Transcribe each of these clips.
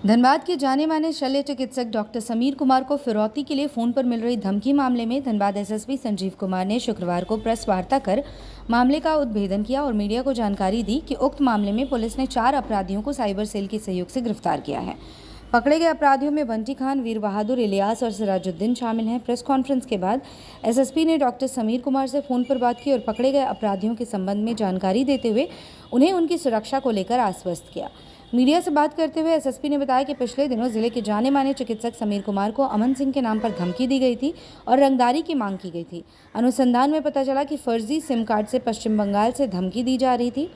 धनबाद के जाने माने शल्य चिकित्सक डॉक्टर समीर कुमार को फिरौती के लिए फोन पर मिल रही धमकी मामले में धनबाद एसएसपी संजीव कुमार ने शुक्रवार को प्रेस वार्ता कर मामले का उद्भेदन किया और मीडिया को जानकारी दी कि उक्त मामले में पुलिस ने 4 अपराधियों को साइबर सेल के सहयोग से गिरफ्तार किया है। पकड़े गए अपराधियों में बंटी खान, वीर बहादुर, इलियास और सिराजुद्दीन शामिल हैं। प्रेस कॉन्फ्रेंस के बाद एसएसपी ने डॉक्टर समीर कुमार से फोन पर बात की और पकड़े गए अपराधियों के संबंध में जानकारी देते हुए उन्हें उनकी सुरक्षा को लेकर आश्वस्त किया। मीडिया से बात करते हुए एसएसपी ने बताया कि पिछले दिनों जिले के जाने माने चिकित्सक समीर कुमार को अमन सिंह के नाम पर धमकी दी गई थी और रंगदारी की मांग की गई थी। अनुसंधान में पता चला कि फर्जी सिम कार्ड से पश्चिम बंगाल से धमकी दी जा रही थी।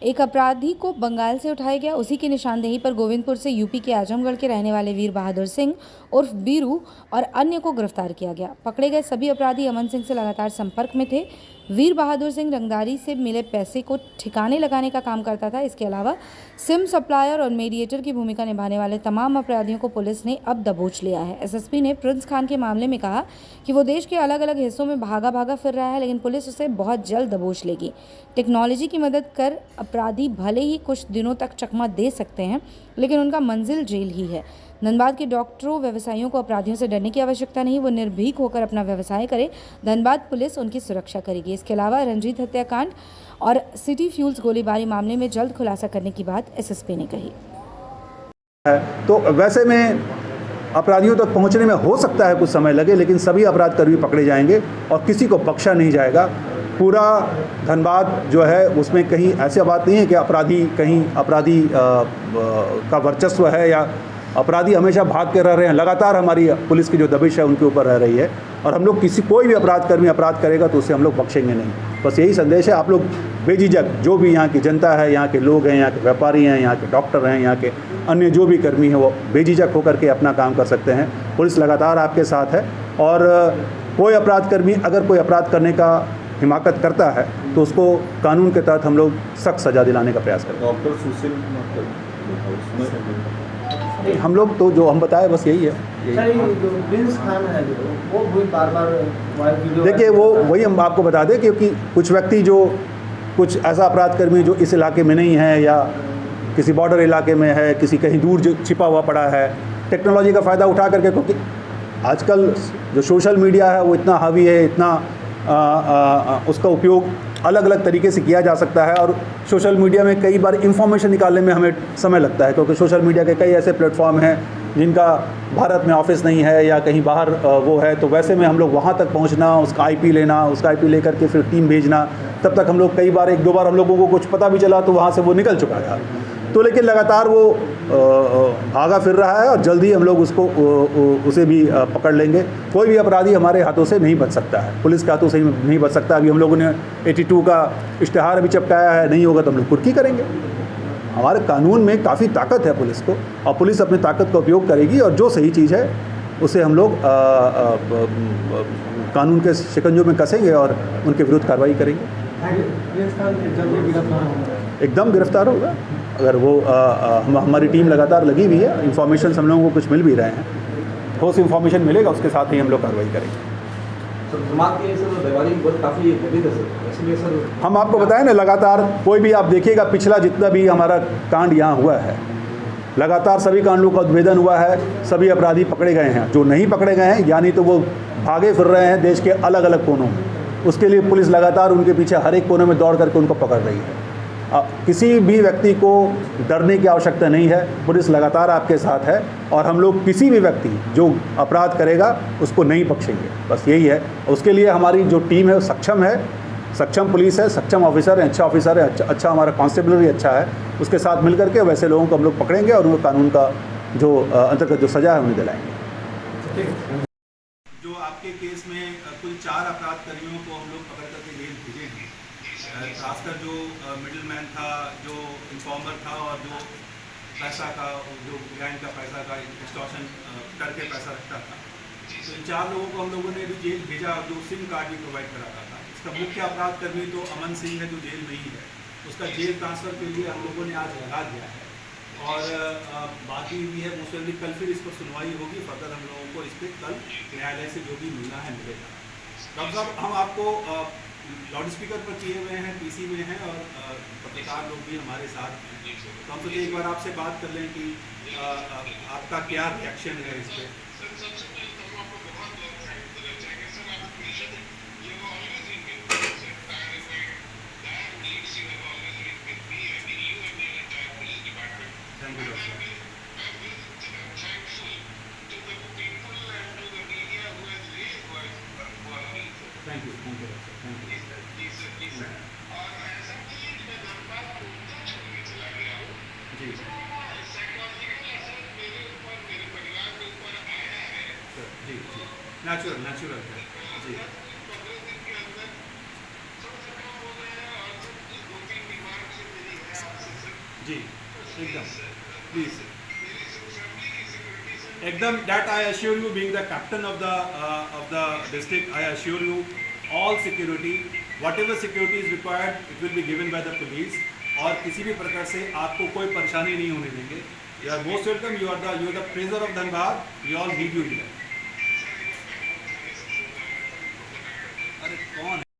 एक अपराधी को बंगाल से उठाया गया। उसी की निशानदेही पर गोविंदपुर से यूपी के आजमगढ़ के रहने वाले वीर बहादुर सिंह उर्फ बीरू और अन्य को गिरफ्तार किया गया। पकड़े गए सभी अपराधी अमन सिंह से लगातार संपर्क में थे। वीर बहादुर सिंह रंगदारी से मिले पैसे को ठिकाने लगाने का काम करता था। इसके अलावा सिम सप्लायर और मीडिएटर की भूमिका निभाने वाले तमाम अपराधियों को पुलिस ने अब दबोच लिया है। एसएसपी ने प्रिंस खान के मामले में कहा कि वो देश के अलग अलग हिस्सों में भागा फिर रहा है, लेकिन पुलिस उसे बहुत जल्द दबोच लेगी। टेक्नोलॉजी की मदद कर अपराधी भले ही कुछ दिनों तक चकमा दे सकते हैं, लेकिन उनका मंजिल जेल ही है। धनबाद के डॉक्टरों, व्यवसायियों को अपराधियों से डरने की आवश्यकता नहीं, वो निर्भीक होकर अपना व्यवसाय करें। धनबाद पुलिस उनकी सुरक्षा करेगी। इसके अलावा रंजीत हत्याकांड और सिटी फ्यूल्स गोलीबारी मामले में जल्द खुलासा करने की बात एसएसपी ने कही। तो वैसे में अपराधियों तक पहुंचने में हो सकता है कुछ समय लगे, लेकिन सभी अपराधकर्मी पकड़े जाएंगे और किसी को बख्शा नहीं जाएगा। पूरा धनबाद जो है उसमें कहीं ऐसी बात नहीं है कि अपराधी का वर्चस्व है या अपराधी हमेशा भाग के रह रहे हैं। लगातार हमारी पुलिस की जो दबिश है उनके ऊपर रह रही है और हम लोग कोई भी अपराधकर्मी अपराध करेगा तो उसे हम लोग बख्शेंगे नहीं। बस यही संदेश है। आप लोग बेझिझक, जो भी यहाँ की जनता है, यहाँ के लोग हैं, यहाँ के व्यापारी हैं, यहाँ के डॉक्टर हैं, यहाँ के अन्य जो भी कर्मी हैं, वो बेझिझक होकर के अपना काम कर सकते हैं। पुलिस लगातार आपके साथ है और कोई अपराधकर्मी अगर कोई अपराध करने का हिमाकत करता है तो उसको कानून के तहत हम लोग सख्त सज़ा दिलाने का प्रयास करेंगे। डॉक्टर सुशील हम लोग तो जो हम बताए बस यही है। जो प्रिंस खान है वो भी बार-बार देखिए, वो वही हम आपको बता दें, क्योंकि कुछ व्यक्ति जो कुछ ऐसा अपराधकर्मी जो इस इलाके में नहीं है या किसी बॉर्डर इलाके में है, किसी कहीं दूर जो छिपा हुआ पड़ा है, टेक्नोलॉजी का फ़ायदा उठा करके, क्योंकि आजकल जो सोशल मीडिया है वो इतना हावी है, इतना उसका उपयोग अलग अलग तरीके से किया जा सकता है और सोशल मीडिया में कई बार इंफॉर्मेशन निकालने में हमें समय लगता है, क्योंकि सोशल मीडिया के कई ऐसे प्लेटफॉर्म हैं जिनका भारत में ऑफिस नहीं है या कहीं बाहर वो है। तो वैसे में हम लोग वहाँ तक पहुँचना, उसका आईपी लेना, उसका आईपी लेकर के फिर टीम भेजना, तब तक हम लोग कई बार 1-2 बार हम लोगों को कुछ पता भी चला तो वहाँ से वो निकल चुका था। तो लेकिन लगातार वो भागा फिर रहा है और जल्दी हम लोग उसे भी पकड़ लेंगे। कोई भी अपराधी हमारे हाथों से नहीं बच सकता है, पुलिस के हाथों से नहीं बच सकता। अभी हम लोगों ने 82 का इश्तिहार भी चिपकाया है, नहीं होगा तो हम लोग कुर्की करेंगे। हमारे कानून में काफ़ी ताकत है पुलिस को और पुलिस अपनी ताकत का उपयोग करेगी और जो सही चीज़ है उसे हम लोग कानून के शिकंजों में कसेंगे और उनके विरुद्ध कार्रवाई करेंगे। एकदम गिरफ्तार होगा। अगर वो हमारी टीम लगातार लगी हुई है, इन्फॉर्मेशन हम लोगों को कुछ मिल भी रहे हैं, ठोस इन्फॉर्मेशन मिलेगा उसके साथ ही हम लोग कार्रवाई करेंगे। हम आपको बताएं ना, लगातार कोई भी आप देखिएगा, पिछला जितना भी हमारा कांड यहाँ हुआ है, लगातार सभी कांडों का उद्भेदन हुआ है, सभी अपराधी पकड़े गए हैं। जो नहीं पकड़े गए हैं यानी तो वो भागे फिर रहे हैं देश के अलग अलग कोनों में, उसके लिए पुलिस लगातार उनके पीछे हर एक कोने में दौड़ करके उनको पकड़ रही है। किसी भी व्यक्ति को डरने की आवश्यकता नहीं है, पुलिस लगातार आपके साथ है और हम लोग किसी भी व्यक्ति जो अपराध करेगा उसको नहीं बख्शेंगे। बस यही है। उसके लिए हमारी जो टीम है वो सक्षम है, सक्षम पुलिस है, सक्षम ऑफिसर है, अच्छा ऑफिसर है, अच्छा हमारा कांस्टेबल भी अच्छा है। उसके साथ मिल करके वैसे लोगों को हम लोग पकड़ेंगे और उनको कानून का जो अंतर्गत जो सज़ा है उन्हें दिलाएंगे। जो आपके केस में कुल 4 अपराधकर्मियों को हम लोग पकड़ करके जेल भेजे हैं, खासकर जो मिडिल मैन था, जो इन्फॉर्मर था और जो पैसा का, जो गैंग का पैसा का एक्सटॉर्शन करके पैसा रखता था। तो इन 4 लोगों को हम लोगों ने भी जेल भेजा, जो सिम कार्ड भी प्रोवाइड कराता था। इसका मुख्य अपराधकर्मी तो अमन सिंह है जो जेल में ही है, उसका जेल ट्रांसफ़र के लिए हम लोगों ने आज लगा दिया है और बाकी भी है मोस्टली कल फिर इस पर सुनवाई होगी। फर्दर हम लोगों को इस पर कल न्यायालय से जो भी मिलना है मिलेगा। डॉक्टर साहब, हम आपको लाउड स्पीकर पर किए हुए हैं, पीसी में हैं और पत्रकार लोग भी हमारे साथ हैं, तो हम सोचे एक बार आपसे बात कर लें कि आपका क्या रिएक्शन है इस पर? Thank you doctor. Thank you doctor, thank you. जी सर, जी जी, नेचुरल है जी। जी एकदम, प्लीज एकदम, that I assure you, being the captain of the district, I assure you all security, whatever security is required, it will be given by the police, और किसी भी प्रकार से आपको कोई परेशानी नहीं होने देंगे। You are most welcome, you are the treasurer of Dhanbad, we all need you here। अरे कौन है?